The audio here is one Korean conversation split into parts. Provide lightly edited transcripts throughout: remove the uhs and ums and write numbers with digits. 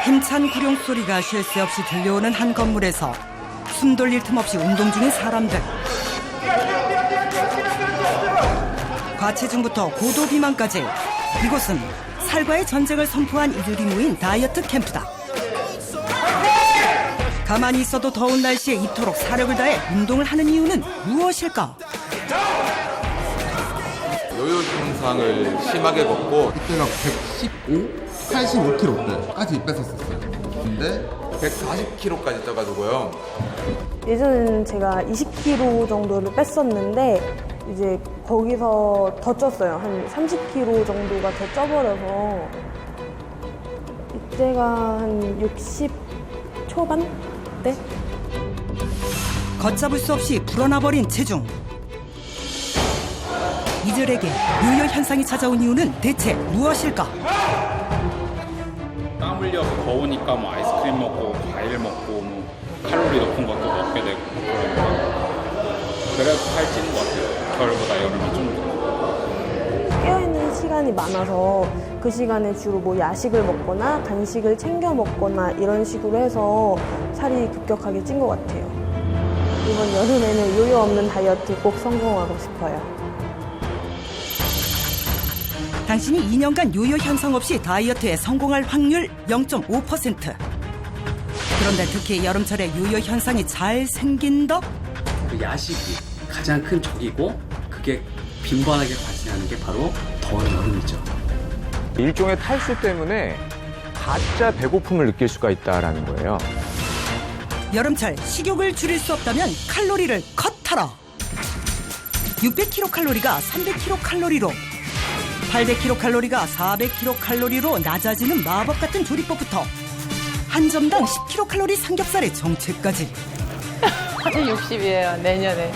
힘찬 구룡 소리가 쉴 새 없이 들려오는 한 건물에서 숨 돌릴 틈 없이 운동 중인 사람들. 과체중부터 고도 비만까지 이곳은 살과의 전쟁을 선포한 이들이 모인 다이어트 캠프다. 가만히 있어도 더운 날씨에 이토록 사력을 다해 운동을 하는 이유는 무엇일까? 요요 증상을 심하게 걷고 그때가 115, 85kg까지 뺐었어요. 근데 140kg까지 쪄가지고요. 예전에는 제가 20kg 정도를 뺐었는데 이제 거기서 더 쪘어요. 한 30kg 정도가 더 쪄버려서 이때가 한 60 초반 때? 걷잡을 수 없이 불어나버린 체중. 이들에게 요요 현상이 찾아온 이유는 대체 무엇일까? 땀 흘려서 더우니까 뭐 아이스크림 먹고 과일 먹고 뭐 칼로리 높은 것도 먹게 되고 그러니까 그래서 살찌는 것 같아요. 겨울보다 여름이 좀 더. 깨어있는 시간이 많아서 그 시간에 주로 뭐 야식을 먹거나 간식을 챙겨 먹거나 이런 식으로 해서 살이 급격하게 찐 것 같아요. 이번 여름에는 요요 없는 다이어트 꼭 성공하고 싶어요. 당신이 2년간 요요 현상 없이 다이어트에 성공할 확률 0.5%. 그런데 특히 여름철에 요요 현상이 잘 생긴다? 그 야식이 가장 큰 적이고 그게 빈번하게 발생하는 게 바로 더운 여름이죠. 일종의 탈수 때문에 가짜 배고픔을 느낄 수가 있다라는 거예요. 여름철 식욕을 줄일 수 없다면 칼로리를 컷하라. 600kcal가 300kcal로 800kcal가 400kcal로 낮아지는 마법 같은 조리법부터 한 점당 10kcal 삼겹살의 정체까지. 60이에요, 내년에.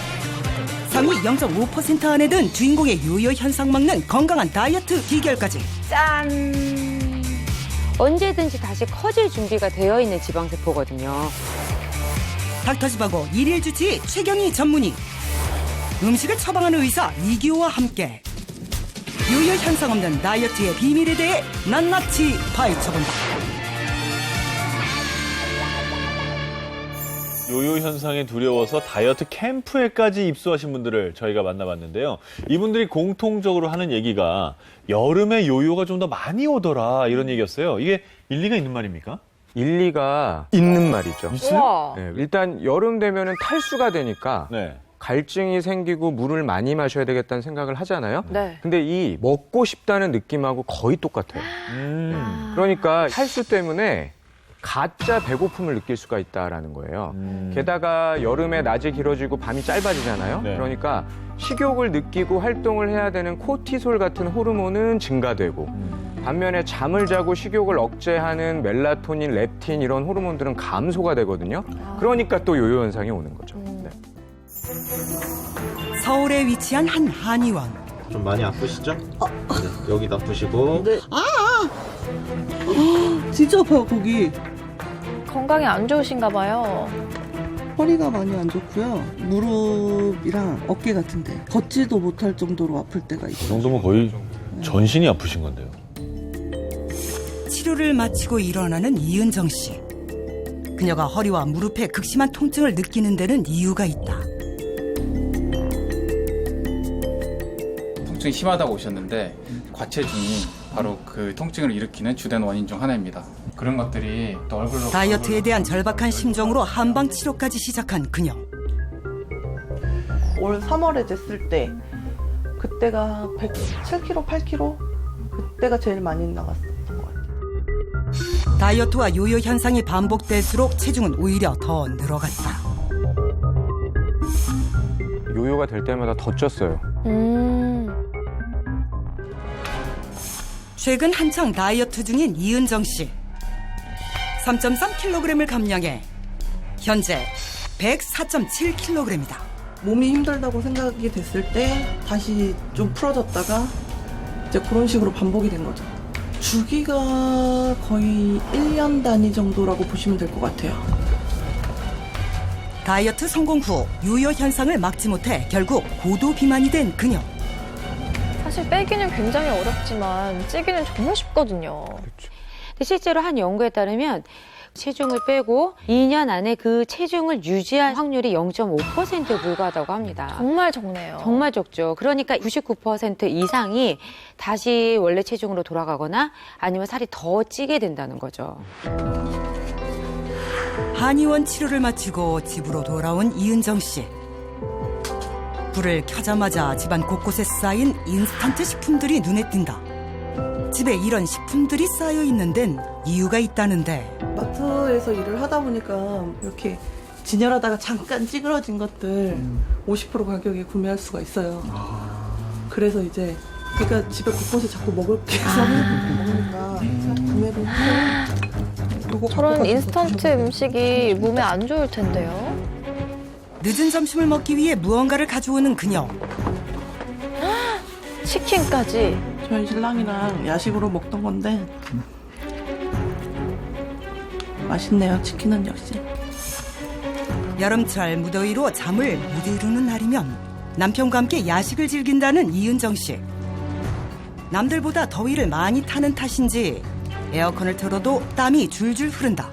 상위 0.5% 안에 든 주인공의 요요 현상 막는 건강한 다이어트 비결까지. 짠! 언제든지 다시 커질 준비가 되어 있는 지방세포거든요. 닥터지바고 일일 주치의 최경희 전문의. 음식을 처방하는 의사 이기호와 함께 요요 현상 없는 다이어트의 비밀에 대해 낱낱이 파헤쳐본다. 요요 현상에 두려워서 다이어트 캠프에까지 입소하신 분들을 저희가 만나봤는데요. 이분들이 공통적으로 하는 얘기가 여름에 요요가 좀 더 많이 오더라 이런 얘기였어요. 이게 일리가 있는 말입니까? 일리가 있는 말이죠. 우와. 네, 일단 여름 되면은 탈수가 되니까 네. 갈증이 생기고 물을 많이 마셔야 되겠다는 생각을 하잖아요. 네. 근데 이 먹고 싶다는 느낌하고 거의 똑같아요. 그러니까 탈수 때문에 가짜 배고픔을 느낄 수가 있다라는 거예요. 게다가 여름에 낮이 길어지고 밤이 짧아지잖아요. 네. 그러니까 식욕을 느끼고 활동을 해야 되는 코티솔 같은 호르몬은 증가되고 반면에 잠을 자고 식욕을 억제하는 멜라토닌, 렙틴 이런 호르몬들은 감소가 되거든요. 그러니까 또 요요 현상이 오는 거죠. 네. 서울에 위치한 한 한의원. 좀 많이 아프시죠? 네, 여기도 아프시고. 네. 진짜 아파요, 거기. 건강에 안 좋으신가 봐요. 허리가 많이 안 좋고요. 무릎이랑 어깨 같은데 걷지도 못할 정도로 아플 때가 그 있어요. 정도면 거의 전신이 아프신 건데요. 치료를 마치고 일어나는 이은정 씨. 그녀가 허리와 무릎에 극심한 통증을 느끼는 데는 이유가 있다. 통증이 심하다고 오셨는데 과체중이 바로 그 통증을 일으키는 주된 원인 중 하나입니다. 그런 것들이 또 얼굴로 다이어트에 대한 절박한 심정으로 한방 치료까지 시작한 그녀. 올 3월에 쟀을 때 그때가 107kg, 8kg? 그때가 제일 많이 나갔었던 것 같아요. 다이어트와 요요 현상이 반복될수록 체중은 오히려 더 늘어갔다. 요요가 될 때마다 더 쪘어요. 최근 한창 다이어트 중인 이은정 씨. 3.3kg을 감량해 현재 104.7kg이다. 몸이 힘들다고 생각이 됐을 때 다시 좀 풀어졌다가 이제 그런 식으로 반복이 된 거죠. 주기가 거의 1년 단위 정도라고 보시면 될 것 같아요. 다이어트 성공 후 요요 현상을 막지 못해 결국 고도 비만이 된 그녀. 사실 빼기는 굉장히 어렵지만 찌기는 정말 쉽거든요. 근데 실제로 한 연구에 따르면 체중을 빼고 2년 안에 그 체중을 유지할 확률이 0.5%에 불과하다고 합니다. 정말 적네요. 정말 적죠. 그러니까 99% 이상이 다시 원래 체중으로 돌아가거나 아니면 살이 더 찌게 된다는 거죠. 한의원 치료를 마치고 집으로 돌아온 이은정 씨. 불을 켜자마자 집안 곳곳에 쌓인 인스턴트 식품들이 눈에 띈다. 집에 이런 식품들이 쌓여 있는 데는 이유가 있다는데. 마트에서 일을 하다 보니까 이렇게 진열하다가 잠깐 찌그러진 것들 50% 가격에 구매할 수가 있어요. 그래서 이제 그러니까 집에 곳곳에 자꾸 먹을 게 먹으니까 구매를 해서 저런 인스턴트 음식이 몸에 안 좋을 텐데요. 늦은 점심을 먹기 위해 무언가를 가져오는 그녀. 치킨까지. 저희 신랑이랑 야식으로 먹던 건데 맛있네요. 치킨은 역시. 여름철 무더위로 잠을 못 이루는 날이면 남편과 함께 야식을 즐긴다는 이은정 씨. 남들보다 더위를 많이 타는 탓인지 에어컨을 틀어도 땀이 줄줄 흐른다.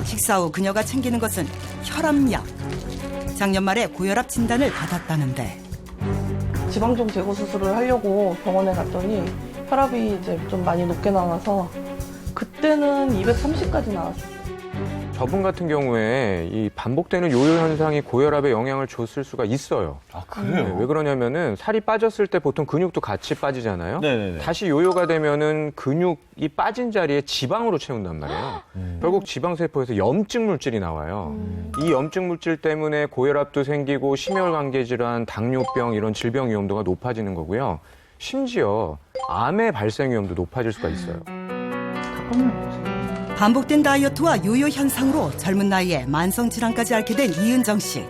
식사 후 그녀가 챙기는 것은 혈압약. 작년 말에 고혈압 진단을 받았다는데. 지방종 제거 수술을 하려고 병원에 갔더니 혈압이 이제 좀 많이 높게 나와서 그때는 230까지 나왔어요. 저분 같은 경우에 이 반복되는 요요 현상이 고혈압에 영향을 줬을 수가 있어요. 아, 그래요? 네, 왜 그러냐면은 살이 빠졌을 때 보통 근육도 같이 빠지잖아요. 네네네. 다시 요요가 되면은 근육이 빠진 자리에 지방으로 채운단 말이에요. 결국 지방세포에서 염증 물질이 나와요. 이 염증 물질 때문에 고혈압도 생기고 심혈관계 질환, 당뇨병 이런 질병 위험도가 높아지는 거고요. 심지어 암의 발생 위험도 높아질 수가 있어요. 반복된 다이어트와 요요 현상으로 젊은 나이에 만성질환까지 앓게 된 이은정 씨.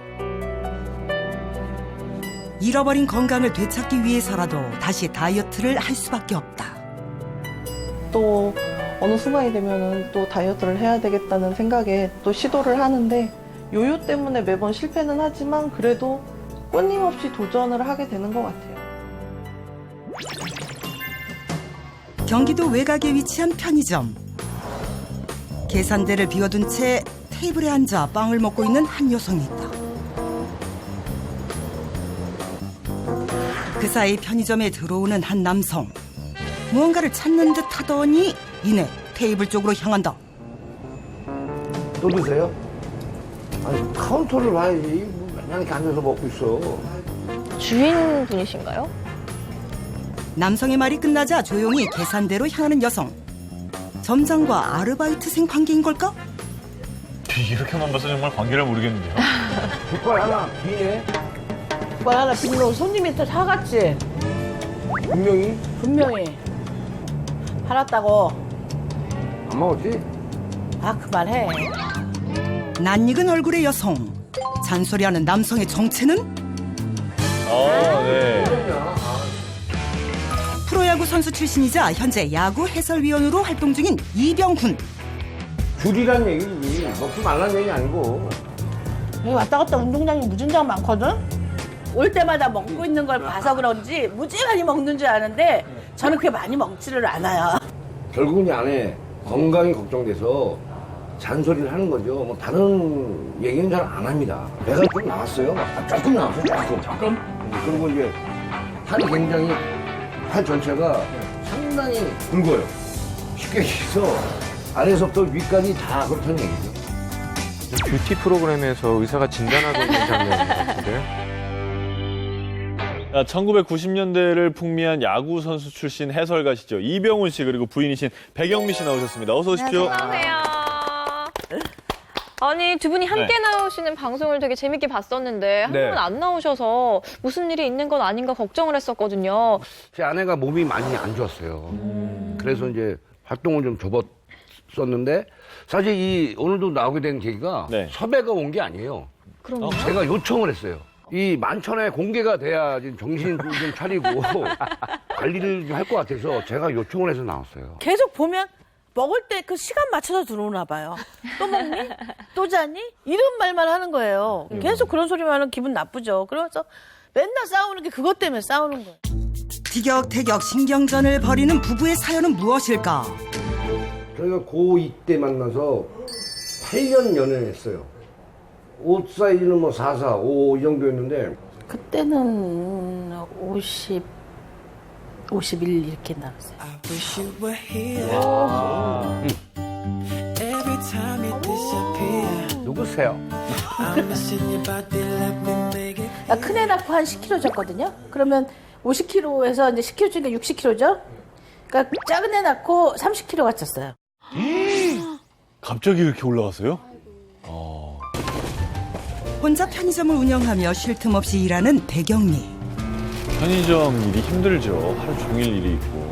잃어버린 건강을 되찾기 위해서라도 다시 다이어트를 할 수밖에 없다. 또 어느 순간이 되면은 또 다이어트를 해야 되겠다는 생각에 또 시도를 하는데 요요 때문에 매번 실패는 하지만 그래도 끊임없이 도전을 하게 되는 것 같아요. 경기도 외곽에 위치한 편의점. 계산대를 비워둔 채 테이블에 앉아 빵을 먹고 있는 한 여성이 있다. 그 사이 편의점에 들어오는 한 남성. 무언가를 찾는 듯 하더니 이내 테이블 쪽으로 향한다. 또 드세요? 아니 카운터를 봐야지. 뭐 맨날 이렇게 앉아서 먹고 있어. 주인분이신가요? 남성의 말이 끝나자 조용히 계산대로 향하는 여성. 점장과 아르바이트생 관계인 걸까? 이렇게만 봐서 정말 관계를 모르겠는데요. 족발 하나 비네. 족발 하나 비누 손님한테 사갔지? 분명히 분명히 팔았다고. 안 먹었지? 아 그만해. 낯익은 얼굴의 여성. 잔소리하는 남성의 정체는? 네. 프로야구 선수 출신이자 현재 야구 해설위원으로 활동 중인 이병훈. 줄이란 얘기지. 먹지 말란 얘기 아니고. 여기 왔다 갔다 운동장이 무진장 많거든? 올 때마다 먹고 있는 걸 봐서 그런지 무지하게 먹는 줄 아는데 저는 그렇게 많이 먹지를 않아요. 결국은 이 안에 건강이 걱정돼서 잔소리를 하는 거죠. 뭐 다른 얘기는 잘 안 합니다. 배가 좀 나왔어요. 조금 나왔어요. 조금. 그리고 이제 살이 굉장히 팔 전체가 상당히 굵어요. 쉽게 얘기해서 아래에서부터 위까지 다 그렇다는 얘기죠. 뷰티 프로그램에서 의사가 진단하고 있는 장면 같은데요. 1990년대를 풍미한 야구 선수 출신 해설가시죠. 이병훈 씨 그리고 부인이신 백영미 씨 나오셨습니다. 어서 오십시오. 안녕하세요. 아니 두 분이 함께 나오시는 방송을 되게 재밌게 봤었는데 한 번은 안 나오셔서 무슨 일이 있는 건 아닌가 걱정을 했었거든요. 제 아내가 몸이 많이 안 좋았어요. 그래서 이제 활동을 좀 접었었는데 사실 이 오늘도 나오게 된 계기가 섭외가 온 게 아니에요. 그럼요? 제가 요청을 했어요. 이 만천에 공개가 돼야 정신 좀 차리고 관리를 좀 할 것 같아서 제가 요청을 해서 나왔어요. 계속 보면 먹을 때 그 시간 맞춰서 들어오나 봐요. 또 먹니? 또 자니? 이런 말만 하는 거예요. 계속 그런 소리만 하면 기분 나쁘죠. 그래서 맨날 싸우는 게 그것 때문에 싸우는 거예요. 티격태격 신경전을 벌이는 부부의 사연은 무엇일까? 저희가 고2 때 만나서 8년 연애를 했어요. 옷 사이즈는 뭐 44, 55 이 정도였는데 그때는 51 이렇게 나왔어요. 누구세요? 큰애 낳고 한 10kg 쪘거든요. 그러면 50kg에서 이제 10kg 찌니까 60kg죠. 그러니까 작은 애 낳고 30kg가 쪘어요. 갑자기 그렇게 올라갔어요? 혼자 편의점을 운영하며 쉴 틈 없이 일하는 백영미. 편의점 일이 힘들죠. 하루 종일 일이 있고.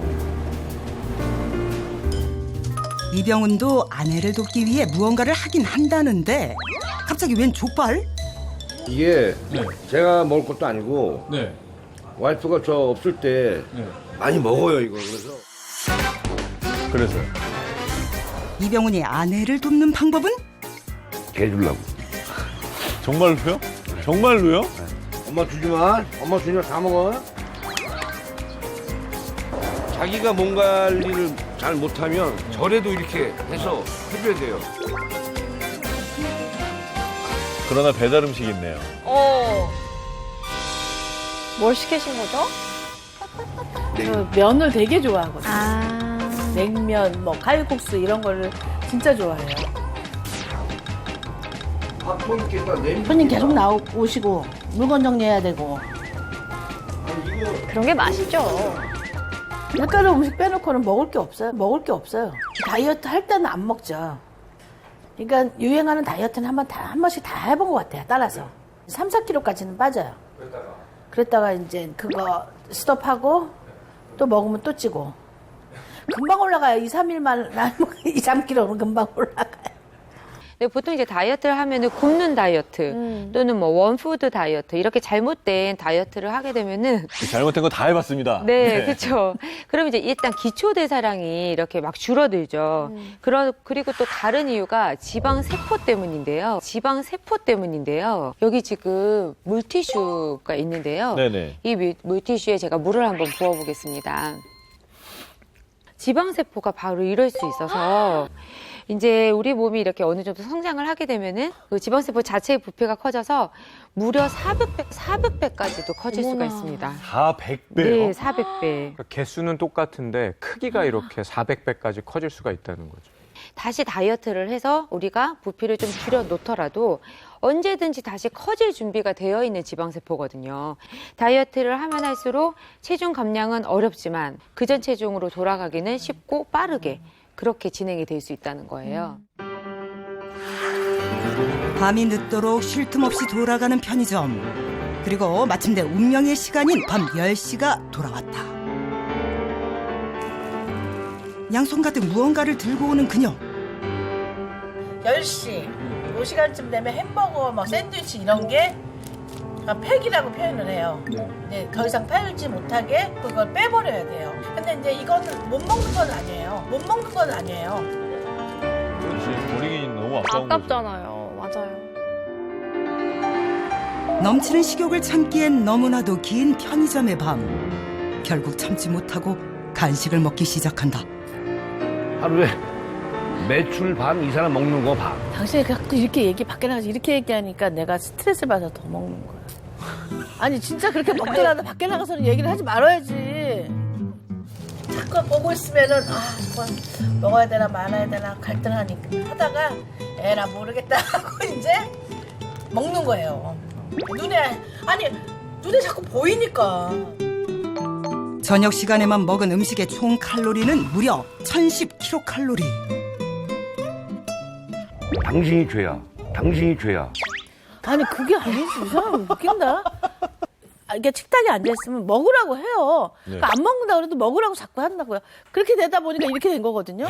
이병훈도 아내를 돕기 위해 무언가를 하긴 한다는데 갑자기 웬 족발? 이게 제가 먹을 것도 아니고 와이프가 저 없을 때 많이 먹어요 이거. 그래서요? 이병훈이 아내를 돕는 방법은? 개 주려고. 정말로요? 정말로요? 엄마 주지 마. 엄마 주면 다 먹어. 자기가 몸 관리를 잘 못하면 저래도 이렇게 해서 해줘야 돼요. 그러나 배달 음식이 있네요. 뭘 시키신 거죠? 그 면을 되게 좋아하거든요. 냉면, 뭐 칼국수 이런 거를 진짜 좋아해요. 손님 계속 오시고 물건 정리해야 되고. 그런 게 맛있죠. 밀가루 음식 빼놓고는 먹을 게 없어요. 먹을 게 없어요. 다이어트 할 때는 안 먹죠. 그러니까 유행하는 다이어트는 한 번씩 다 해본 것 같아요. 따라서 3, 4kg까지는 빠져요. 그랬다가 이제 그거 스톱하고 또 먹으면 또 찌고. 금방 올라가요. 2, 3일만 2, 3kg는 금방 올라가요. 근데 보통 이제 다이어트를 하면은 굶는 다이어트 또는 뭐 원푸드 다이어트 이렇게 잘못된 다이어트를 하게 되면은 잘못된 거 다 해봤습니다. 네, 그렇죠. 그럼 이제 일단 기초 대사량이 이렇게 막 줄어들죠. 그리고 또 다른 이유가 지방 세포 때문인데요. 지방 세포 때문인데요. 여기 지금 물티슈가 있는데요. 네네. 이 물티슈에 제가 물을 한번 부어보겠습니다. 지방 세포가 바로 이럴 수 있어서. 이제 우리 몸이 이렇게 어느 정도 성장을 하게 되면은 그 지방세포 자체의 부피가 커져서 무려 400배까지도 커질 수가 있습니다. 400배요? 네, 400배. 그러니까 개수는 똑같은데 크기가 이렇게 400배까지 커질 수가 있다는 거죠. 다시 다이어트를 해서 우리가 부피를 좀 줄여 놓더라도 언제든지 다시 커질 준비가 되어 있는 지방세포거든요. 다이어트를 하면 할수록 체중 감량은 어렵지만 그전 체중으로 돌아가기는 쉽고 빠르게 그렇게 진행이 될 수 있다는 거예요. 밤이 늦도록 쉴 틈 없이 돌아가는 편의점. 그리고 마침내 운명의 시간인 밤 10시가 돌아왔다. 양손 가득 무언가를 들고 오는 그녀. 10시, 이 시간쯤 되면 햄버거, 뭐 샌드위치 이런 게 팩이라고 표현을 해요. 이제 더 이상 팔지 못하게 그걸 빼버려야 돼요. 근데 이제 이거는 못 먹는 건 아니에요. 못 먹는 건 아니에요. 그렇지. 버리기 너무 아까운 거죠. 아깝잖아요. 맞아요. 넘치는 식욕을 참기엔 너무나도 긴 편의점의 밤. 결국 참지 못하고 간식을 먹기 시작한다. 하루에 매출 반 이상을 먹는 거 반. 당신이 이렇게 밖에 나가서 이렇게 얘기하니까 내가 스트레스 받아서 더 먹는 거야. 아니 진짜 그렇게 먹더라도 밖에 나가서는 얘기를 하지 말아야지. 자꾸 보고 있으면은 저건 먹어야 되나 말아야 되나 갈등하니까 하다가 에라 모르겠다 하고 이제 먹는 거예요. 눈에 자꾸 보이니까. 저녁 시간에만 먹은 음식의 총 칼로리는 무려 1010kcal. 당신이 죄야. 당신이 죄야. 아니 그게 아니지. 이 사람 웃긴다. 이게 식탁에 앉아있으면 먹으라고 해요. 네. 그러니까 안 먹는다 그래도 먹으라고 자꾸 한다고요. 그렇게 되다 보니까 이렇게 된 거거든요.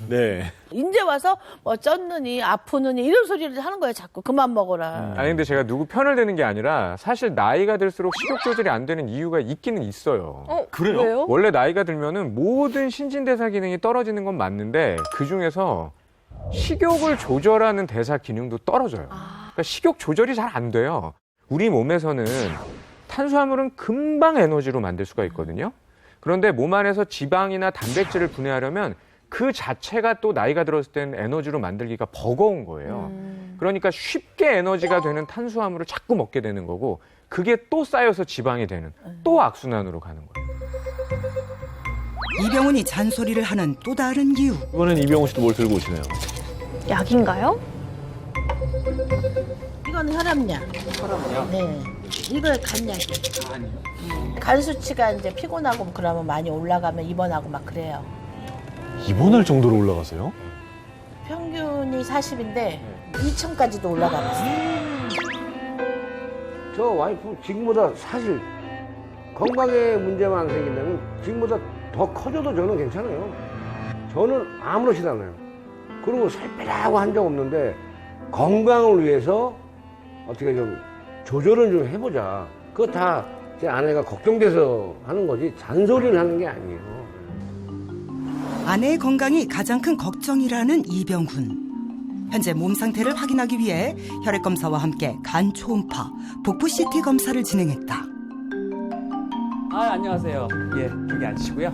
네. 이제 와서 뭐 쪘느니 아프느니 이런 소리를 하는 거예요. 자꾸 그만 먹어라. 아니 근데 제가 누구 편을 드는 게 아니라 사실 나이가 들수록 식욕 조절이 안 되는 이유가 있기는 있어요. 그래요? 왜요? 원래 나이가 들면은 모든 신진대사 기능이 떨어지는 건 맞는데 그 중에서 식욕을 조절하는 대사 기능도 떨어져요. 그러니까 식욕 조절이 잘 안 돼요. 우리 몸에서는 탄수화물은 금방 에너지로 만들 수가 있거든요. 그런데 몸 안에서 지방이나 단백질을 분해하려면 그 자체가 또 나이가 들었을 때는 에너지로 만들기가 버거운 거예요. 그러니까 쉽게 에너지가 되는 탄수화물을 자꾸 먹게 되는 거고 그게 또 쌓여서 지방이 되는 또 악순환으로 가는 거예요. 이병훈이 잔소리를 하는 또 다른 이유. 이번엔 이병훈 씨도 뭘 들고 오시네요. 약인가요? 이건 혈압약. 혈압약? 네. 이거 간약이에요. 간 수치가 이제 피곤하고 그러면 많이 올라가면 입원하고 막 그래요. 입원할 정도로 올라가세요? 평균이 40인데 2천까지도 올라가봤어요. 저 와이프 지금보다 사실 건강에 문제만 안 생긴다면 지금보다 더 커져도 저는 괜찮아요. 저는 아무렇지도 않아요. 그리고 살 빼라고 한 적 없는데 건강을 위해서 어떻게 좀 조절을 좀 해보자. 그거 다 제 아내가 걱정돼서 하는 거지 잔소리를 하는 게 아니에요. 아내의 건강이 가장 큰 걱정이라는 이병훈. 현재 몸 상태를 확인하기 위해 혈액 검사와 함께 간 초음파, 복부 CT 검사를 진행했다. 안녕하세요. 예, 여기 앉으시고요.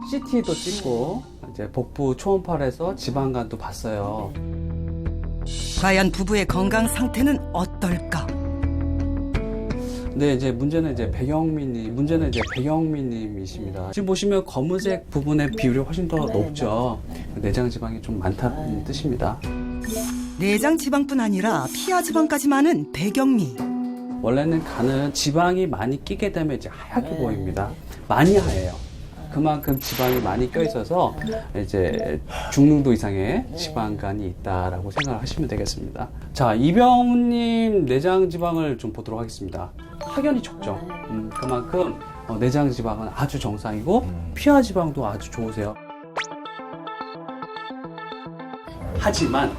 CT도 찍고 이제 복부 초음파를 해서 지방간도 봤어요. 과연 부부의 건강 상태는 어떨까? 근데 이제 문제는 배경미님이십니다. 지금 보시면 검은색 부분의 비율이 훨씬 더 높죠. 내장 지방이 좀 많다는 뜻입니다. 내장 지방뿐 아니라 피하 지방까지 많은 배경미. 원래는 간은 지방이 많이 끼게 되면 이제 하얗게 보입니다. 많이 하얘요. 그만큼 지방이 많이 껴 있어서 이제 중농도 이상의 지방간이 있다라고 생각을 하시면 되겠습니다. 자, 이병훈님 내장 지방을 좀 보도록 하겠습니다. 확연히 적죠. 그만큼 내장 지방은 아주 정상이고 피하 지방도 아주 좋으세요. 하지만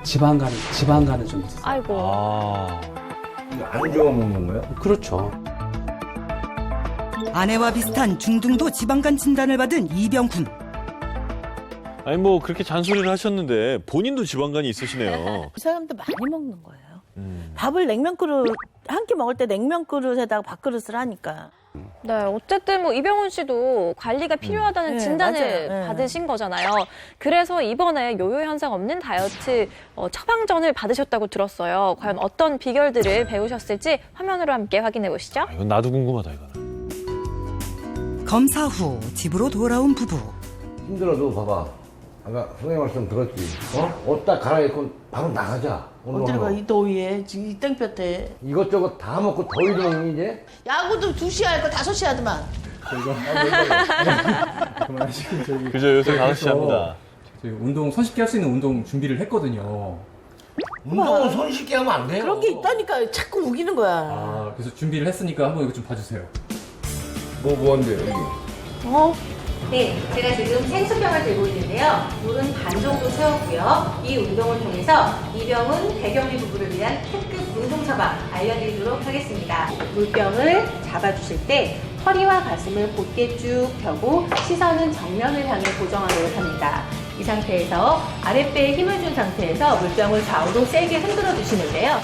지방간은 좀 있어요. 아이고. 안 좋아 먹는 거예요? 그렇죠. 아내와 비슷한 중등도 지방간 진단을 받은 이병훈. 아니 뭐 그렇게 잔소리를 하셨는데 본인도 지방간이 있으시네요. 이 사람도 많이 먹는 거예요. 밥을 냉면 그릇 한 끼 먹을 때 냉면 그릇에다가 밥그릇을 하니까. 네, 어쨌든 뭐 이병훈 씨도 관리가 필요하다는 진단을 받으신 거잖아요. 그래서 이번에 요요 현상 없는 다이어트 처방전을 받으셨다고 들었어요. 과연 어떤 비결들을 배우셨을지 화면으로 함께 확인해 보시죠. 이건 나도 궁금하다 이거는. 검사 후 집으로 돌아온 부부. 힘들어도 봐봐. 아까 선생님 말씀 들었지? 옷 딱 갈아입고 바로 나가자. 어딜 가, 이 더위에, 지금 이 땡볕에. 이것저것 다 먹고 더위도 먹니 이제? 야구도 2시에 할거 5시에 하더만. 그만하시고 저기. 그죠, 요새 5시 합니다. 저희 운동, 손쉽게 할 수 있는 운동 준비를 했거든요. 운동은 손쉽게 하면 안 돼요. 그런 게 있다니까 자꾸 우기는 거야. 그래서 준비를 했으니까 한번 이거 좀 봐주세요. 뭐한데요, 여기? 네, 제가 지금 생수병을 들고 있는데요. 물은 반 정도 채웠고요. 이 운동을 통해서 이병훈, 배경미 부부를 위한 특급 운동 처방 알려드리도록 하겠습니다. 물병을 잡아주실 때 허리와 가슴을 곧게 쭉 펴고 시선은 정면을 향해 고정하도록 합니다. 이 상태에서 아랫배에 힘을 준 상태에서 물병을 좌우로 세게 흔들어 주시는데요.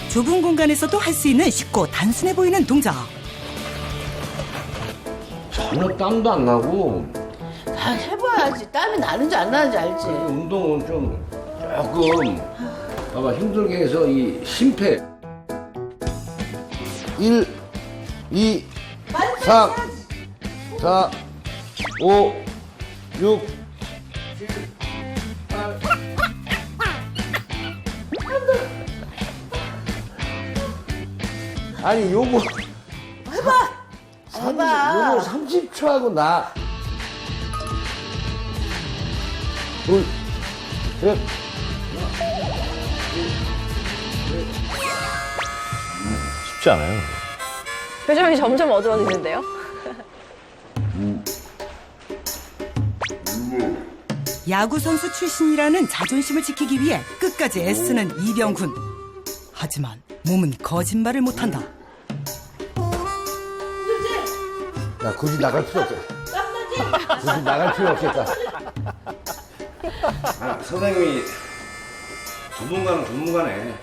좁은 공간에서도 할 수 있는 쉽고 단순해 보이는 동작. 전혀 땀도 안 나고. 다 해봐야지. 땀이 나는지 안 나는지 알지. 운동은 좀 조금 봐봐 힘들게 해서 이 심폐 1, 2, 3, 4, 5, 6, 7, 8. 아니 요거 해봐. 해봐. 요거 30초 하고 나. 둘, 셋, 쉽지 않아요. 표정이 점점 어두워지는데요. 야구 선수 출신이라는 자존심을 지키기 위해 끝까지 애쓰는 이병훈. 하지만 몸은 거짓말을 못한다. 나 굳이 나갈 필요 없어. 굳이 나갈 필요 없겠다. 선생님이 전문가는 전문가네.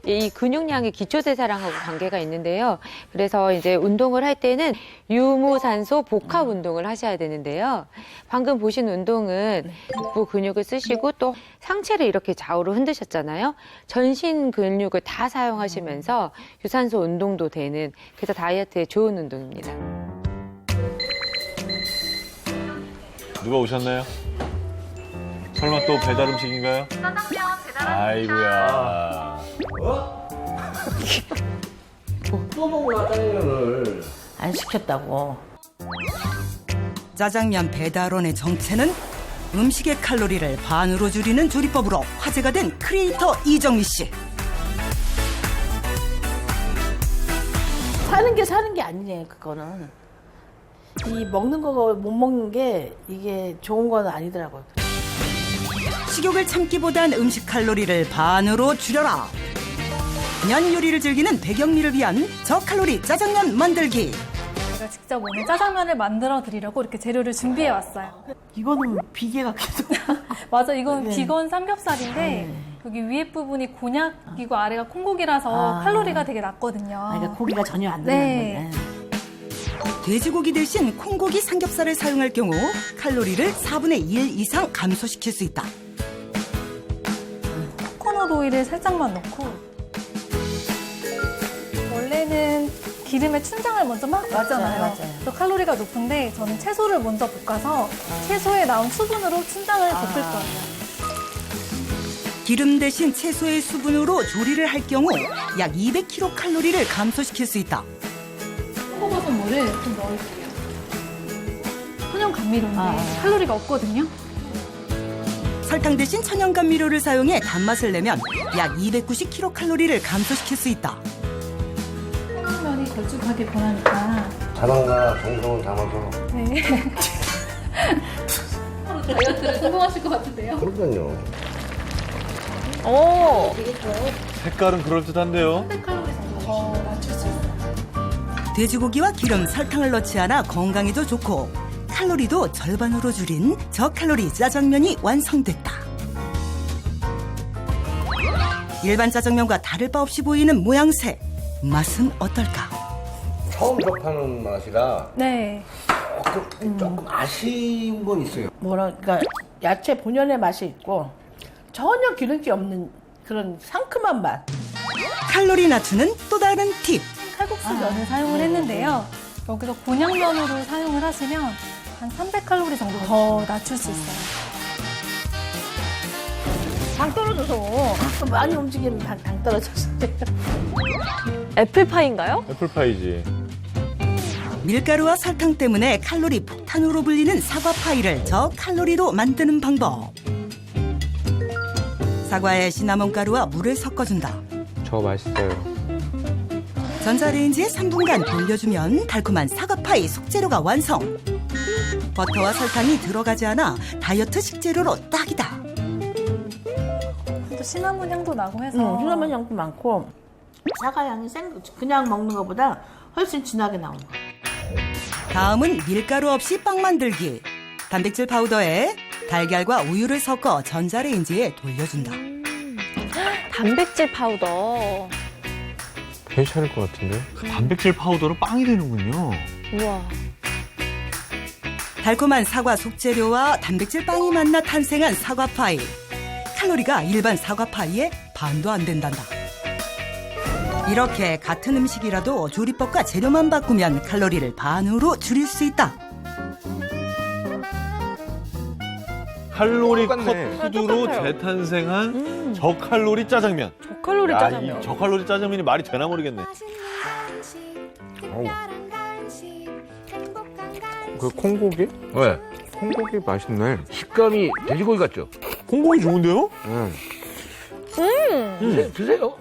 이 근육량이 기초대사량하고 관계가 있는데요. 그래서 이제 운동을 할 때는 유무산소 복합 운동을 하셔야 되는데요. 방금 보신 운동은 복부 근육을 쓰시고 또 상체를 이렇게 좌우로 흔드셨잖아요. 전신 근육을 다 사용하시면서 유산소 운동도 되는, 그래서 다이어트에 좋은 운동입니다. 누가 오셨나요? 설마 또 배달 음식인가요? 아이고야. 또 먹으러 짜장면을. 안 시켰다고. 짜장면 배달원의 정체는 음식의 칼로리를 반으로 줄이는 조리법으로 화제가 된 크리에이터 이정미 씨. 사는 게 아니에요, 그거는. 이 먹는 거가 못 먹는 게 이게 좋은 건 아니더라고요. 식욕을 참기보단 음식 칼로리를 반으로 줄여라. 면 요리를 즐기는 배경미를 위한 저칼로리 짜장면 만들기. 제가 직접 오늘 짜장면을 만들어 드리려고 이렇게 재료를 준비해 왔어요. 이거는 비계 같기도. 맞아, 이건 네. 비건 삼겹살인데 여기 위에 부분이 곤약이고 아래가 콩고기라서 칼로리가 되게 낮거든요. 그러니까 고기가 전혀 안 들어가는 네. 거네. 돼지고기 대신 콩고기 삼겹살을 사용할 경우 칼로리를 4분의 1 이상 감소시킬 수 있다. 코코넛 오일을 살짝만 넣고 원래는 기름에 춘장을 먼저 막 넣잖아요. 맞아요. 그래서 칼로리가 높은데 저는 채소를 먼저 볶아서 채소에 나온 수분으로 춘장을 볶을 거예요. 기름 대신 채소의 수분으로 조리를 할 경우 약 200kcal 감소시킬 수 있다. 표고버섯 물을 좀 넣을게요. 천연 감미료인데 칼로리가 없거든요. 설탕 대신 천연 감미료를 사용해 단맛을 내면 약 290kcal 감소시킬 수 있다. 면이 걸쭉하게 변하니까. 사랑과 정성을 담아서. 네. 서로 다이어트를 성공하실 것 같은데요. 그러니까요. 오. 색깔은 그럴듯한데요. 300칼로리 정도 더 맞출 수 있어요. 돼지고기와 기름, 설탕을 넣지 않아 건강에도 좋고 칼로리도 절반으로 줄인 저칼로리 짜장면이 완성됐다. 일반 짜장면과 다를 바 없이 보이는 모양새. 맛은 어떨까? 처음 접하는 맛이라 네. 조금 아쉬운 건 있어요. 그러니까 야채 본연의 맛이 있고 전혀 기름기 없는 그런 상큼한 맛. 칼로리 낮추는 또 다른 팁. 칼국수 면을 사용을 했는데요. 여기서 곤약면으로 사용을 하시면 한 300칼로리 정도 더 낮출 수 있어요. 당 떨어져서 많이 움직이면 당 떨어졌을 때. 애플파이인가요? 애플파이지. 밀가루와 설탕 때문에 칼로리 폭탄으로 불리는 사과파이를 저칼로리로 만드는 방법. 사과에 시나몬가루와 물을 섞어준다. 저 맛있어요. 전자레인지에 3분간 돌려주면 달콤한 사과파이 속재료가 완성. 버터와 설탕이 들어가지 않아 다이어트 식재료로 딱이다. 또 시나몬 향도 나고 해서. 시나몬 향도 많고 사과 향이 그냥 먹는 것보다 훨씬 진하게 나오는 거. 다음은 밀가루 없이 빵 만들기. 단백질 파우더에 달걀과 우유를 섞어 전자레인지에 돌려준다. 단백질 파우더. 괜찮을 것 같은데? 단백질 파우더로 빵이 되는군요. 우와. 달콤한 사과 속재료와 단백질 빵이 만나 탄생한 사과파이. 칼로리가 일반 사과파이의 반도 안 된단다. 이렇게 같은 음식이라도 조리법과 재료만 바꾸면 칼로리를 반으로 줄일 수 있다. 칼로리 컷 똑같네. 푸드로 재탄생한 저칼로리 짜장면. 저칼로리 짜장면. 이 저칼로리 짜장면이 말이 되나 모르겠네. 그 콩고기? 왜? 콩고기 맛있네. 식감이 돼지고기 같죠? 콩고기 좋은데요? 드세요.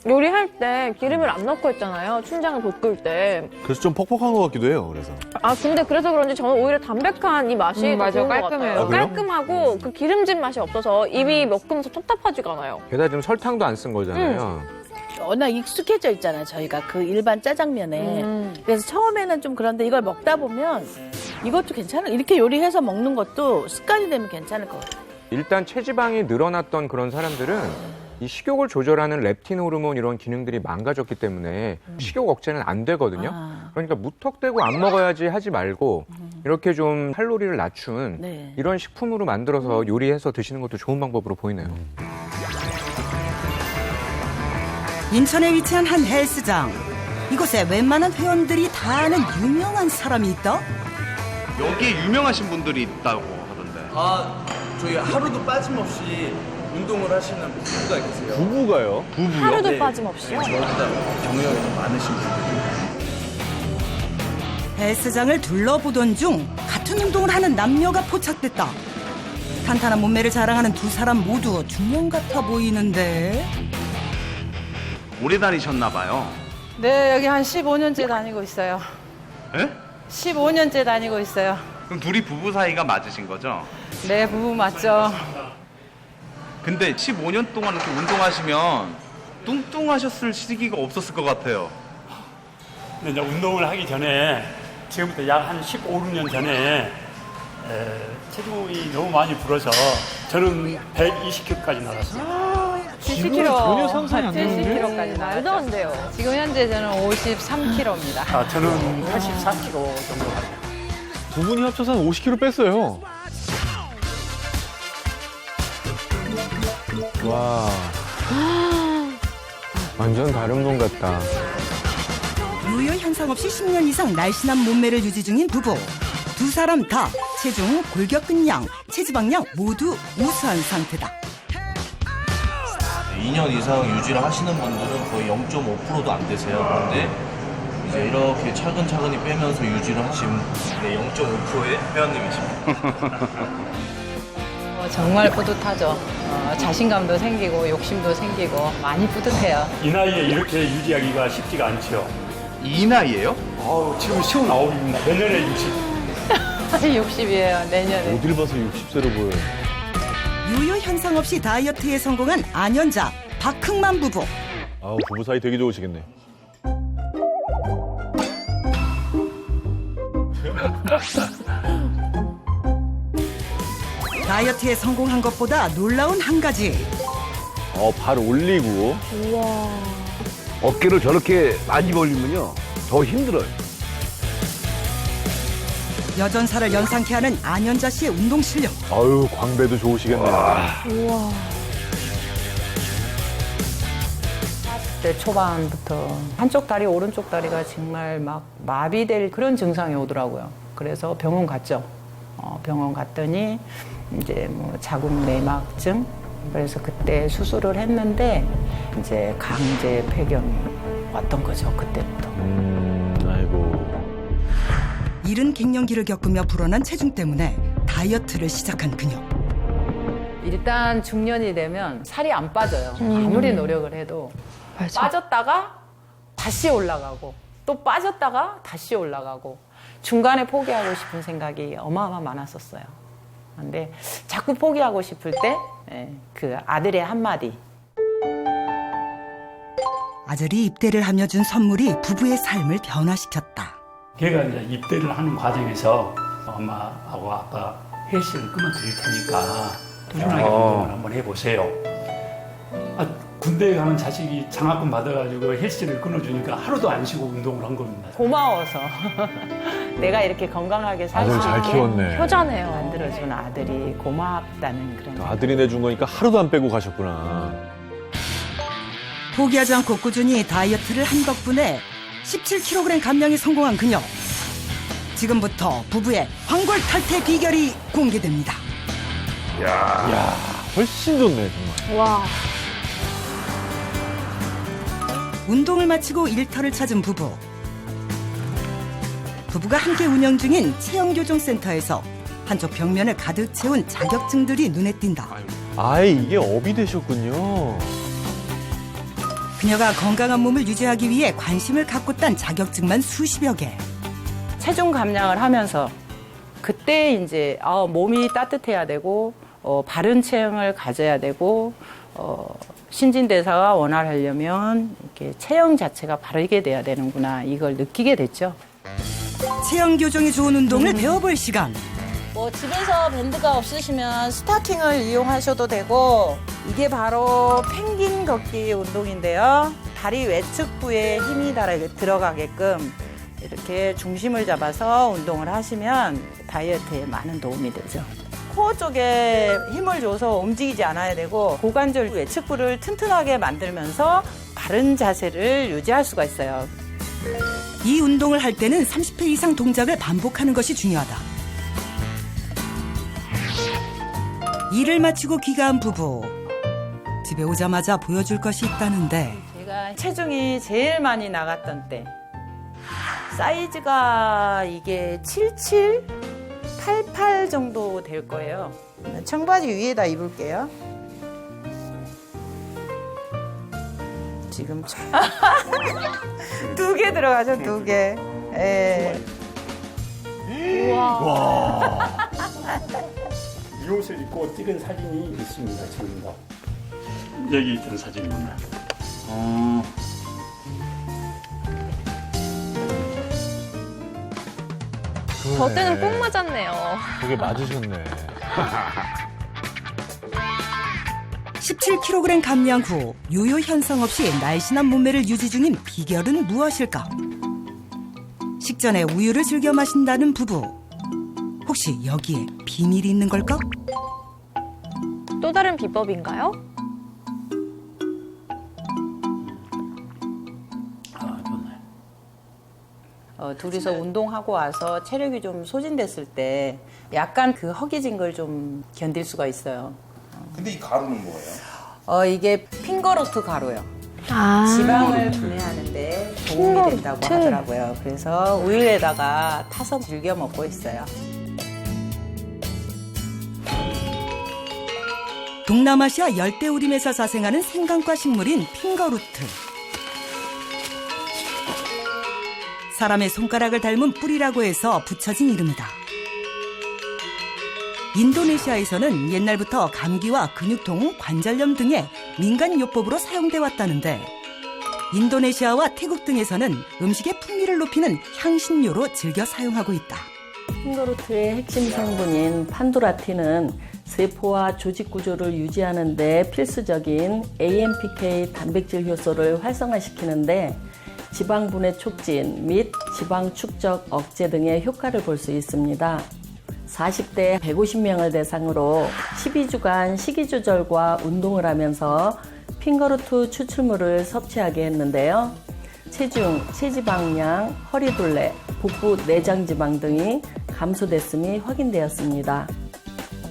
요리할 때 기름을 안 넣고 했잖아요. 춘장을 볶을 때. 그래서 좀 퍽퍽한 것 같기도 해요. 그래서. 아 근데 그래서 그런지 저는 오히려 담백한 이 맛이 더 맞아, 좋은 것 깔끔해요. 같아요. 아, 그래요? 깔끔하고 그 기름진 맛이 없어서 입이 먹으면서 텁텁하지가 않아요. 게다가 지금 설탕도 안 쓴 거잖아요. 워낙 익숙해져 있잖아요. 저희가 그 일반 짜장면에. 그래서 처음에는 좀 그런데 이걸 먹다 보면 이것도 괜찮아. 이렇게 요리해서 먹는 것도 습관이 되면 괜찮을 것 같아요. 일단 체지방이 늘어났던 그런 사람들은 이 식욕을 조절하는 렙틴 호르몬 이런 기능들이 망가졌기 때문에 식욕 억제는 안 되거든요. 그러니까 무턱대고 안 먹어야지 하지 말고 이렇게 좀 칼로리를 낮춘 네. 이런 식품으로 만들어서 요리해서 드시는 것도 좋은 방법으로 보이네요. 인천에 위치한 한 헬스장. 이곳에 웬만한 회원들이 다 아는 유명한 사람이 있다? 여기에 유명하신 분들이 있다고 하던데. 저희 하루도 빠짐없이 운동을 하시는 부부가 계세요. 부부가요? 부부요? 하루도 빠짐없이요? 저보다 경력이 좀 많으신 분들이. 헬스장을 둘러보던 중 같은 운동을 하는 남녀가 포착됐다. 탄탄한 몸매를 자랑하는 두 사람 모두 중년 같아 보이는데. 오래 다니셨나 봐요. 네, 여기 한 15년째 다니고 있어요. 예? 15년째 다니고 있어요. 그럼 둘이 부부 사이가 맞으신 거죠? 네, 부부 맞죠. 근데 15년 동안 이렇게 운동하시면 뚱뚱하셨을 시기가 없었을 것 같아요. 근데 이제 운동을 하기 전에 지금부터 약 한 15, 16년 전에 체중이 너무 많이 불어서 저는 120kg까지 나갔어요. 70kg. 전혀 상상이 안 되는데? 70kg까지 말도 안 돼요. 지금 현재 저는 53kg입니다. 아, 저는 84kg 정도 가요. 두 분이 합쳐서 한 50kg 뺐어요. 와. 완전 다른 분 같다. 요요 현상 없이 10년 이상 날씬한 몸매를 유지 중인 부부. 두 사람 다 체중, 골격근량, 체지방량 모두 우수한 상태다. 2년 이상 유지를 하시는 분들은 거의 0.5%도 안 되세요. 그런데 이제 이렇게 차근차근히 빼면서 유지를 하신 0.5%의 회원님이십니다. 정말 뿌듯하죠. 자신감도 생기고 욕심도 생기고 많이 뿌듯해요. 이 나이에 이렇게 유지하기가 쉽지가 않죠. 이 나이에요? 지금 59입니다. 내년에 60. 60이에요, 내년에. 어딜 봐서 60세로 보여요. 요요 현상 없이 다이어트에 성공한 안연자 박흥만 부부. 아우, 부부 사이 되게 좋으시겠네. 다이어트에 성공한 것보다 놀라운 한 가지. 발 올리고. 우와. 어깨를 저렇게 많이 벌리면요 더 힘들어요. 여전사를 연상케 하는 안연자 씨의 운동 실력. 아유, 광배도 좋으시겠네요. 우와. 40대 초반부터 한쪽 다리, 오른쪽 다리가 정말 막 마비될 그런 증상이 오더라고요. 그래서 병원 갔죠. 병원 갔더니 이제 뭐 자궁 내막증. 그래서 그때 수술을 했는데 이제 강제 폐경이 왔던 거죠. 그때부터. 아이고. 이른 갱년기를 겪으며 불어난 체중 때문에 다이어트를 시작한 그녀. 일단 중년이 되면 살이 안 빠져요. 아무리 노력을 해도. 맞아. 빠졌다가 다시 올라가고 또 빠졌다가 다시 올라가고 중간에 포기하고 싶은 생각이 어마어마 많았었어요. 근데 자꾸 포기하고 싶을 때 그 아들의 한마디. 아들이 입대를 하며 준 선물이 부부의 삶을 변화시켰다. 걔가 이제 입대를 하는 과정에서 엄마하고 아빠 헬스를 끊어드릴 테니까 꾸준하게 운동을 한번 해보세요. 군대에 가면 자식이 장학금 받아가지고 헬스를 끊어주니까 하루도 안 쉬고 운동을 한 겁니다. 고마워서 내가 이렇게 건강하게 살 수 아들 잘 있게 키웠네. 효자네요. 만들어준 아들이 고맙다는 그런. 아들이 내준 거니까 하루도 안 빼고 가셨구나. 포기하지 않고 꾸준히 다이어트를 한 덕분에 17kg 감량에 성공한 그녀. 지금부터 부부의 황골 탈퇴 비결이 공개됩니다. 야, 훨씬 좋네, 정말. 와. 운동을 마치고 일터를 찾은 부부. 부부가 함께 운영 중인 체형교정센터에서 한쪽 벽면을 가득 채운 자격증들이 눈에 띈다. 아이, 이게 업이 되셨군요. 그녀가 건강한 몸을 유지하기 위해 관심을 갖고 딴 자격증만 수십여 개. 체중 감량을 하면서 그때 이제 몸이 따뜻해야 되고 바른 체형을 가져야 되고 신진대사가 원활하려면 이렇게 체형 자체가 바르게 돼야 되는구나 이걸 느끼게 됐죠. 체형 교정에 좋은 운동을 배워볼 시간. 뭐 집에서 밴드가 없으시면 스타킹을 이용하셔도 되고 이게 바로 펭귄 걷기 운동인데요. 다리 외측부에 힘이 들어가게끔 이렇게 중심을 잡아서 운동을 하시면 다이어트에 많은 도움이 되죠. 코어 쪽에 힘을 줘서 움직이지 않아야 되고 고관절 외측부를 튼튼하게 만들면서 바른 자세를 유지할 수가 있어요. 이 운동을 할 때는 30회 이상 동작을 반복하는 것이 중요하다. 일을 마치고 귀가한 부부. 집에 오자마자 보여줄 것이 있다는데. 제가 체중이 제일 많이 나갔던 때 사이즈가 이게 77, 88 정도 될 거예요. 청바지 위에다 입을게요. 지금 2개 들어가죠, 2개. 예. 우와. 이 옷을 입고 찍은 사진이 있습니다. 지금도. 여기 있던 사진입니다. 저 때는 꼭 맞았네요. 그게 맞으셨네. 17kg 감량 후 요요 현상 없이 날씬한 몸매를 유지 중인 비결은 무엇일까? 식전에 우유를 즐겨 마신다는 부부. 혹시 여기에 비밀이 있는 걸까? 또 다른 비법인가요? 둘이서 운동하고 와서 체력이 좀 소진됐을 때 약간 그 허기진 걸 좀 견딜 수가 있어요. 근데 이 가루는 뭐예요? 이게 핑거루트 가루요. 아. 지방을 분해하는데 도움이 된다고 하더라고요. 그래서 우유에다가 타서 즐겨 먹고 있어요. 동남아시아 열대우림에서 자생하는 생강과 식물인 핑거루트. 사람의 손가락을 닮은 뿌리라고 해서 붙여진 이름이다. 인도네시아에서는 옛날부터 감기와 근육통, 관절염 등의 민간요법으로 사용돼 왔다는데 인도네시아와 태국 등에서는 음식의 풍미를 높이는 향신료로 즐겨 사용하고 있다. 핑거루트의 핵심 성분인 판두라틴은 세포와 조직 구조를 유지하는 데 필수적인 AMPK 단백질 효소를 활성화시키는데 지방 분해 촉진 및 지방 축적 억제 등의 효과를 볼 수 있습니다. 40대 150명을 대상으로 12주간 식이 조절과 운동을 하면서 핑거루트 추출물을 섭취하게 했는데요. 체중, 체지방량, 허리둘레, 복부 내장 지방 등이 감소됐음이 확인되었습니다.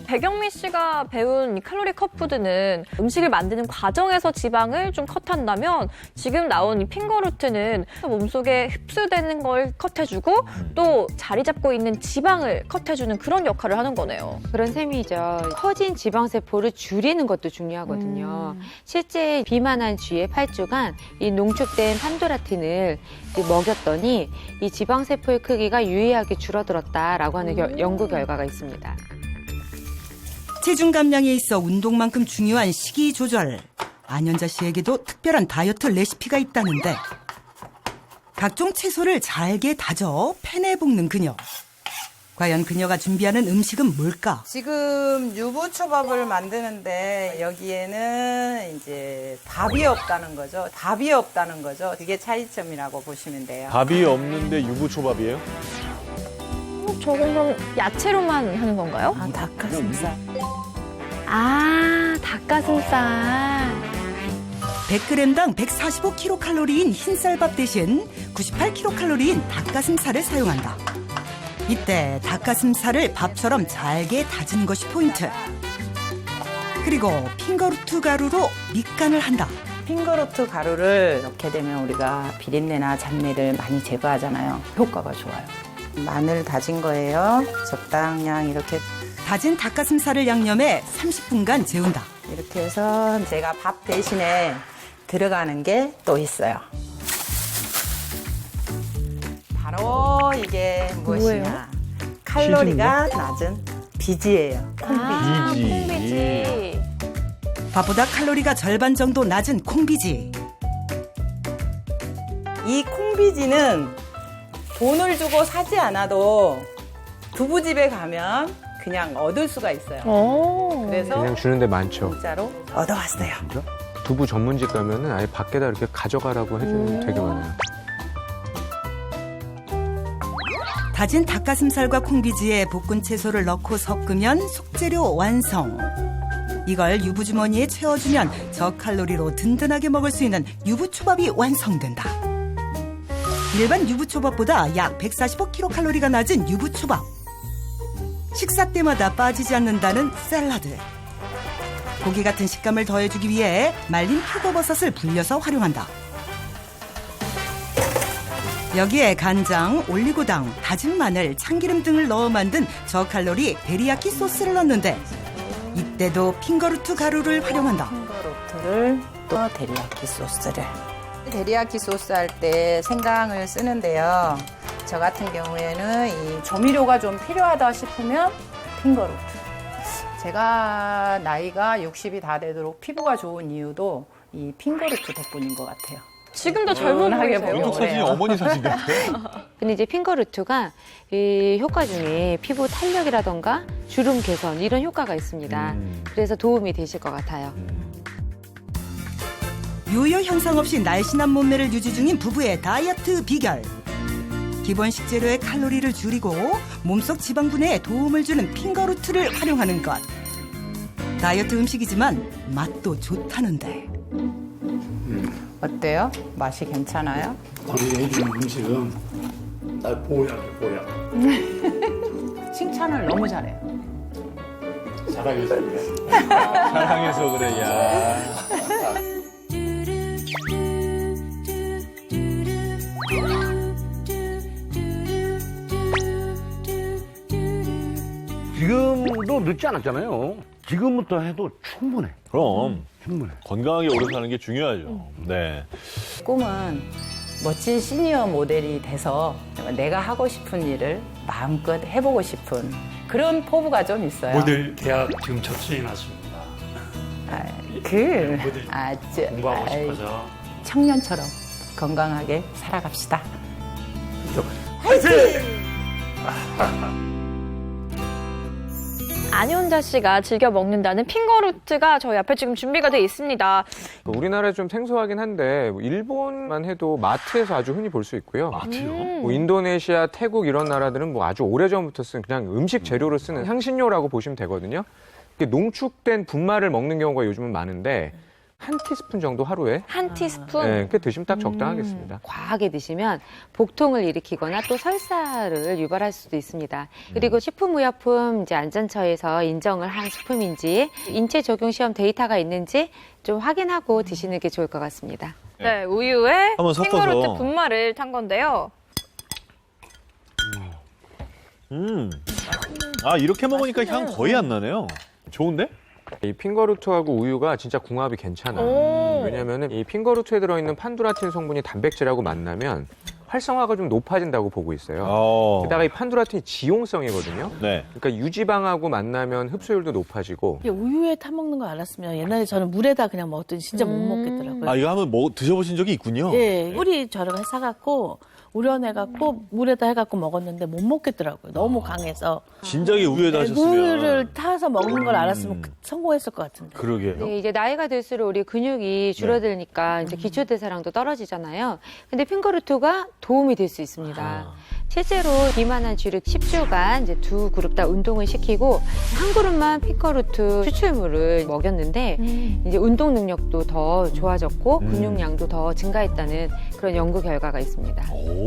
백영미 씨가 배운 이 칼로리 컷푸드는 음식을 만드는 과정에서 지방을 좀 컷한다면 지금 나온 이 핑거루트는 몸속에 흡수되는 걸 컷해주고 또 자리 잡고 있는 지방을 컷해주는 그런 역할을 하는 거네요. 그런 셈이죠. 커진 지방세포를 줄이는 것도 중요하거든요. 실제 비만한 쥐에 8주간 이 농축된 판두라틴을 먹였더니 이 지방세포의 크기가 유의하게 줄어들었다라고 하는 연구 결과가 있습니다. 체중 감량에 있어 운동만큼 중요한 식이 조절. 안연자 씨에게도 특별한 다이어트 레시피가 있다는데 각종 채소를 잘게 다져 팬에 볶는 그녀. 과연 그녀가 준비하는 음식은 뭘까? 지금 유부초밥을 만드는데 여기에는 이제 밥이 없다는 거죠. 밥이 없다는 거죠. 그게 차이점이라고 보시면 돼요. 밥이 없는데 유부초밥이에요? 저건 그럼 야채로만 하는 건가요? 닭가슴살. 아, 닭가슴살. 100g당 145kcal인 흰쌀밥 대신 98kcal인 닭가슴살을 사용한다. 이때 닭가슴살을 밥처럼 잘게 다진 것이 포인트. 그리고 핑거루트 가루로 밑간을 한다. 핑거루트 가루를 넣게 되면 우리가 비린내나 잡내를 많이 제거하잖아요. 효과가 좋아요. 마늘 다진 거예요. 적당량 이렇게. 다진 닭가슴살을 양념해 30분간 재운다. 이렇게 해서 제가 밥 대신에 들어가는 게 또 있어요. 바로 이게 무엇이냐? 칼로리가 낮은 비지예요. 콩비지. 밥보다 칼로리가 절반 정도 낮은 콩비지. 이 콩비지는 돈을 주고 사지 않아도 두부집에 가면 그냥 얻을 수가 있어요. 그래서 그냥 주는 데 많죠. 진짜로 얻어왔어요. 두부 전문집 가면은 아예 밖에다 이렇게 가져가라고 해주는 되게 많아요. 다진 닭가슴살과 콩비지에 볶은 채소를 넣고 섞으면 속재료 완성. 이걸 유부주머니에 채워주면 저칼로리로 든든하게 먹을 수 있는 유부초밥이 완성된다. 일반 유부초밥보다 약 145kcal가 낮은 유부초밥. 식사 때마다 빠지지 않는다는 샐러드. 고기 같은 식감을 더해주기 위해 말린 표고버섯을 불려서 활용한다. 여기에 간장, 올리고당, 다진 마늘, 참기름 등을 넣어 만든 저칼로리 데리야끼 소스를 넣는데 이때도 핑거루트 가루를 활용한다. 핑거루트를 또 데리야끼 소스를. 데리야끼 소스 할 때 생강을 쓰는데요. 저 같은 경우에는 이 조미료가 좀 필요하다 싶으면 핑거루트. 제가 나이가 60이 다 되도록 피부가 좋은 이유도 이 핑거루트 덕분인 것 같아요. 지금도 젊은 보이세요. 이쪽 사진이 어머니 사진 같아. 근데 이제 핑거루트가 이 효과 중에 피부 탄력이라던가 주름 개선 이런 효과가 있습니다. 그래서 도움이 되실 것 같아요. 요요 현상 없이 날씬한 몸매를 유지 중인 부부의 다이어트 비결. 기본 식재료의 칼로리를 줄이고 몸속 지방 분해에 도움을 주는 핑거루트를 활용하는 것. 다이어트 음식이지만 맛도 좋다는데. 어때요? 맛이 괜찮아요? 당신이 해주는 음식은 날 보약이야, 보약. 칭찬을 너무 잘해요. 사랑해서 그래. 사랑해서 그래, 야. 지금도 늦지 않았잖아요. 지금부터 해도 충분해. 그럼. 충분해. 건강하게 오래 사는 게 중요하죠. 네. 꿈은 멋진 시니어 모델이 돼서 내가 하고 싶은 일을 마음껏 해보고 싶은 그런 포부가 좀 있어요. 모델 대학 지금 접수해 놨습니다. 아주 공부하고 싶어서. 청년처럼 건강하게 살아갑시다. 화이팅! 안효자 씨가 즐겨 먹는다는 핑거루트가 저희 앞에 지금 준비가 돼 있습니다. 우리나라에 좀 생소하긴 한데 뭐 일본만 해도 마트에서 아주 흔히 볼 수 있고요. 마트요? 뭐 인도네시아, 태국 이런 나라들은 뭐 아주 오래전부터 쓴 그냥 음식 재료로 쓰는 향신료라고 보시면 되거든요. 이게 농축된 분말을 먹는 경우가 요즘은 많은데 한 티스푼 정도 하루에 한 티스푼? 네, 그렇게 드시면 딱 적당하겠습니다. 과하게 드시면 복통을 일으키거나 또 설사를 유발할 수도 있습니다. 그리고 식품의약품 이제 안전처에서 인정을 한 식품인지 인체 적용 시험 데이터가 있는지 좀 확인하고 드시는 게 좋을 것 같습니다. 네, 우유에 한번 섞어서. 핑거루트 분말을 탄 건데요. 아, 이렇게 먹으니까 향 거의 안 나네요. 좋은데? 이 핑거루트하고 우유가 진짜 궁합이 괜찮아요. 왜냐면은 이 핑거루트에 들어있는 판두라틴 성분이 단백질하고 만나면 활성화가 좀 높아진다고 보고 있어요. 게다가 이 판두라틴이 지용성이거든요. 네. 그러니까 유지방하고 만나면 흡수율도 높아지고. 우유에 타 먹는 거 알았으면 옛날에 저는 물에다 그냥 먹었더니 진짜 못 먹겠더라고요. 아, 이거 한번 드셔보신 적이 있군요. 예, 뿌리 저를 사갖고 우려내갖고 물에다 해갖고 먹었는데 못 먹겠더라고요. 너무 강해서. 진작에 우유에다 하셨으면. 우유를 타서 먹는 걸 알았으면 성공했을 것 같은데. 그러게요. 네, 이제 나이가 들수록 우리 근육이 줄어드니까 이제 기초대사량도 떨어지잖아요. 근데 핑거루트가 도움이 될 수 있습니다. 실제로 비만한 쥐를 10주간 이제 두 그룹 다 운동을 시키고 한 그룹만 핑거루트 추출물을 먹였는데 이제 운동 능력도 더 좋아졌고 근육량도 더 증가했다는 그런 연구 결과가 있습니다. 오.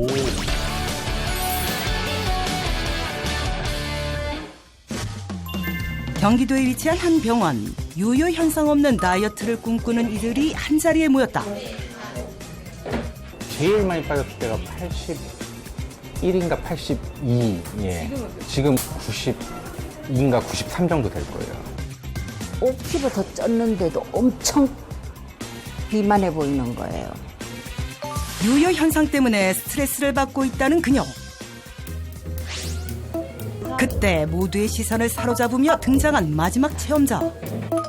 경기도에 위치한 한 병원. 요요 현상 없는 다이어트를 꿈꾸는 이들이 한자리에 모였다. 제일 많이 빠졌을 때가 81인가 82. 예. 지금 92인가 93 정도 될 거예요. 5kg 더 쪘는데도 엄청 비만해 보이는 거예요. 요요 현상 때문에 스트레스를 받고 있다는 그녀. 그때 모두의 시선을 사로잡으며 등장한 마지막 체험자.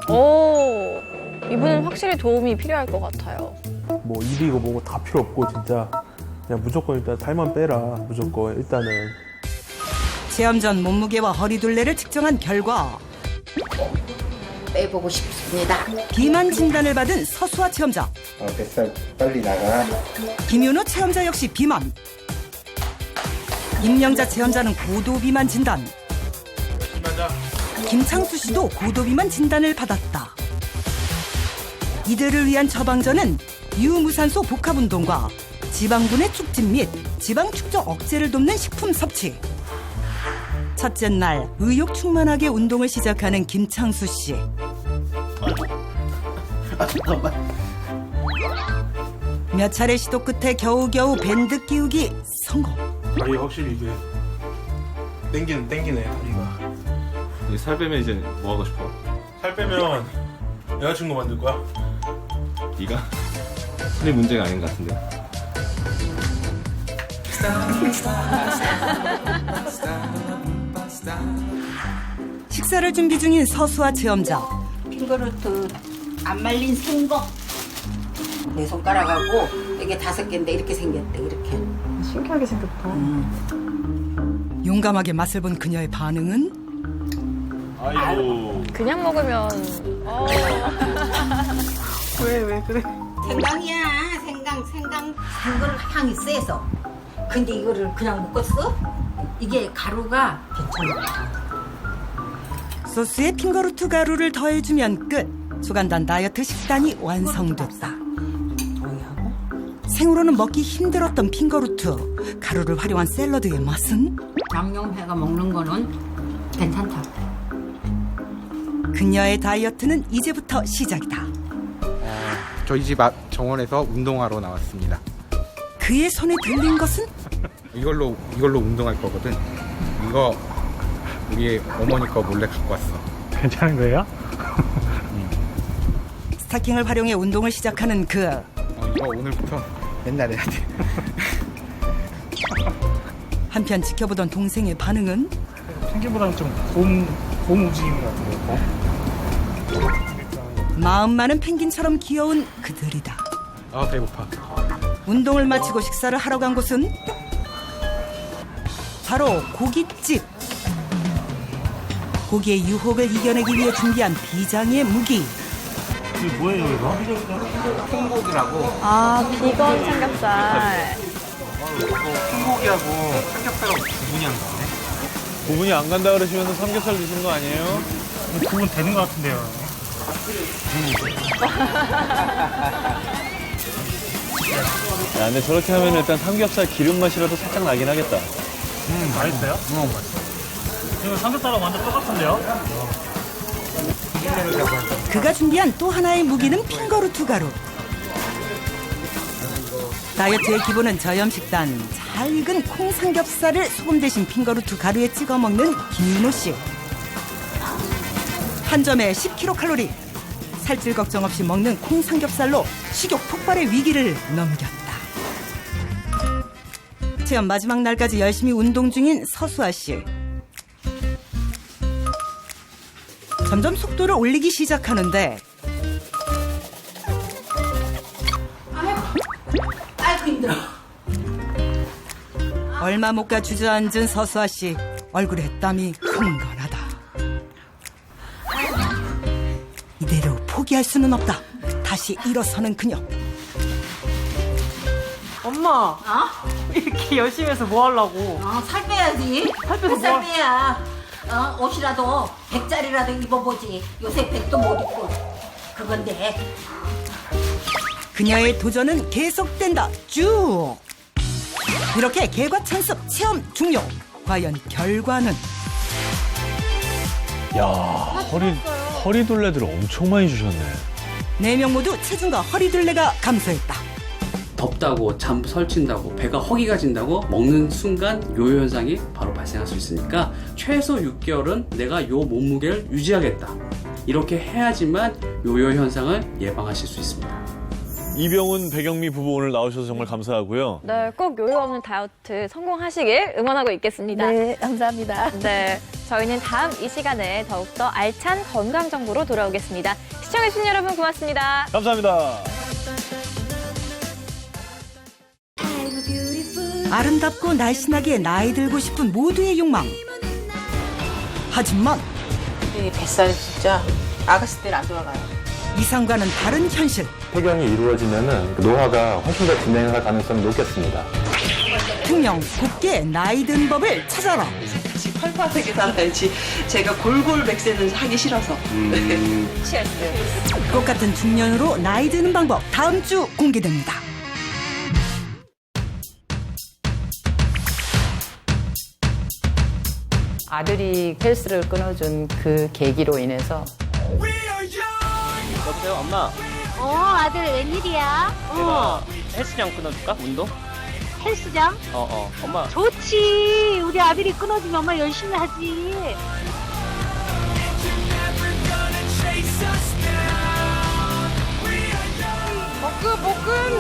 오, 이분은 확실히 도움이 필요할 것 같아요. 뭐 입이고 뭐고 다 필요 없고 진짜 그냥 무조건 일단 살만 빼라. 무조건 일단은. 체험 전 몸무게와 허리둘레를 측정한 결과 빼보고 싶습니다. 비만 진단을 받은 서수아 체험자. 뱃살 빨리 나가. 김윤호 체험자 역시 비만. 임영자 체험자는 고도비만 진단. 김창수 씨도 고도비만 진단을 받았다. 이들을 위한 처방전은 유무산소 복합운동과 지방분해 촉진 및 지방 축적 억제를 돕는 식품 섭취. 첫째 날 의욕 충만하게 운동을 시작하는 김창수 씨. 잠깐만. 몇 차례 시도 끝에 겨우겨우 밴드 끼우기 성공. 다리 확실히 이게 땡기네 다리가. 살 빼면 이제 뭐 하고 싶어? 살 빼면 여자친구 만들 거야. 네가? 근데 문제가 아닌 것 같은데. 식사를 준비 중인 서수아 체험자. 핑거루트 안 말린 생거. 내 손가락하고 이게 5개인데 이렇게 생겼대. 이렇게. 신기하게 생겼다. 용감하게 맛을 본 그녀의 반응은? 아이고. 그냥 먹으면 왜 그래? 생강이야. 생강을 향이 세서. 근데 이거를 그냥 묶었어? 이게 가루가 괜찮아. 소스에 핑거루트 가루를 더해주면 끝. 주간단 다이어트 식단이 완성됐다. 생으로는 먹기 힘들었던 핑거루트. 가루를 활용한 샐러드의 맛은? 양념해가 먹는 거는 괜찮다. 그녀의 다이어트는 이제부터 시작이다. 저희 집 앞 정원에서 운동하러 나왔습니다. 그의 손에 들린 것은? 이걸로 운동할 거거든. 이거 우리 어머니 거 몰래 갖고 왔어. 괜찮은 거예요? 스타킹을 활용해 운동을 시작하는 그. 이거 오늘부터 맨날 해야 돼. 한편 지켜보던 동생의 반응은? 생기보다는 좀 곰 움직이는 것 같은데. 마음 많은 펭귄처럼 귀여운 그들이다. 아 배고파. 운동을 마치고 식사를 하러 간 곳은 바로 고깃집. 고기의 유혹을 이겨내기 위해 준비한 비장의 무기. 이게 뭐예요 이거? 콩고기라고. 아, 비건 삼겹살. 콩고기하고 삼겹살하고 구분이 안 가네. 구분이 안 간다 그러시면서 삼겹살 드시는 거 아니에요? 구분 되는 것 같은데요. 야, 근데 저렇게 하면 일단 삼겹살 기름 맛이라도 살짝 나긴 하겠다. 맛있어요? 맛있어. 이거 삼겹살하고 완전 똑같은데요? 그가 준비한 또 하나의 무기는 핑거루트 가루. 다이어트의 기본은 저염식단. 잘 익은 콩 삼겹살을 소금 대신 핑거루트 가루에 찍어 먹는 김윤호 씨. 한 점에 10kcal. 살찔 걱정 없이 먹는 콩 삼겹살로 식욕 폭발의 위기를 넘겼다. 체험 마지막 날까지 열심히 운동 중인 서수아 씨. 점점 속도를 올리기 시작하는데 아이고 힘들어. 얼마 못 가 주저앉은 서수아 씨. 얼굴에 땀이 흥건하다. 이대로 포기할 수는 없다. 다시 일어서는 그녀. 엄마. 이렇게 열심히 해서 뭐 하려고? 살 빼야지. 살 빼야. 옷이라도 100짜리라도 입어보지. 요새 100도 못 입고. 그건데. 그녀의 도전은 계속된다. 쭉. 이렇게 개과천습 체험 종료. 과연 결과는? 야, 허리둘레들 엄청 많이 주셨네. 4명 모두 체중과 허리둘레가 감소했다. 덥다고 잠 설친다고 배가 허기가 진다고 먹는 순간 요요 현상이 바로 발생할 수 있으니까 최소 6개월은 내가 요 몸무게를 유지하겠다. 이렇게 해야지만 요요 현상을 예방하실 수 있습니다. 이병훈, 백영미 부부 오늘 나오셔서 정말 감사하고요. 네, 꼭 요요 없는 다이어트 성공하시길 응원하고 있겠습니다. 네, 감사합니다. 네, 저희는 다음 이 시간에 더욱더 알찬 건강 정보로 돌아오겠습니다. 시청해주신 여러분 고맙습니다. 감사합니다. 아름답고 날씬하게 나이 들고 싶은 모두의 욕망. 하지만 이 뱃살이 진짜 아가씨 때는 안 돌아가요. 이상과는 다른 현실. 폐경이 이루어지면은 노화가 훨씬 더 진행할 가능성이 높겠습니다. 투명, 곱게 나이 든 법을 찾아라. 펄펄하게 살아야지. 제가 골골 백세는 하기 싫어서. 똑같은 중년으로 나이 드는 방법 다음 주 공개됩니다. 아들이 헬스를 끊어준 그 계기로 인해서 여보세요, 엄마. 아들 웬일이야? 내가 헬스장 끊어줄까? 운동? 헬스장? 엄마. 좋지. 우리 아들이 끊어주면 엄마 열심히 하지. 볶음.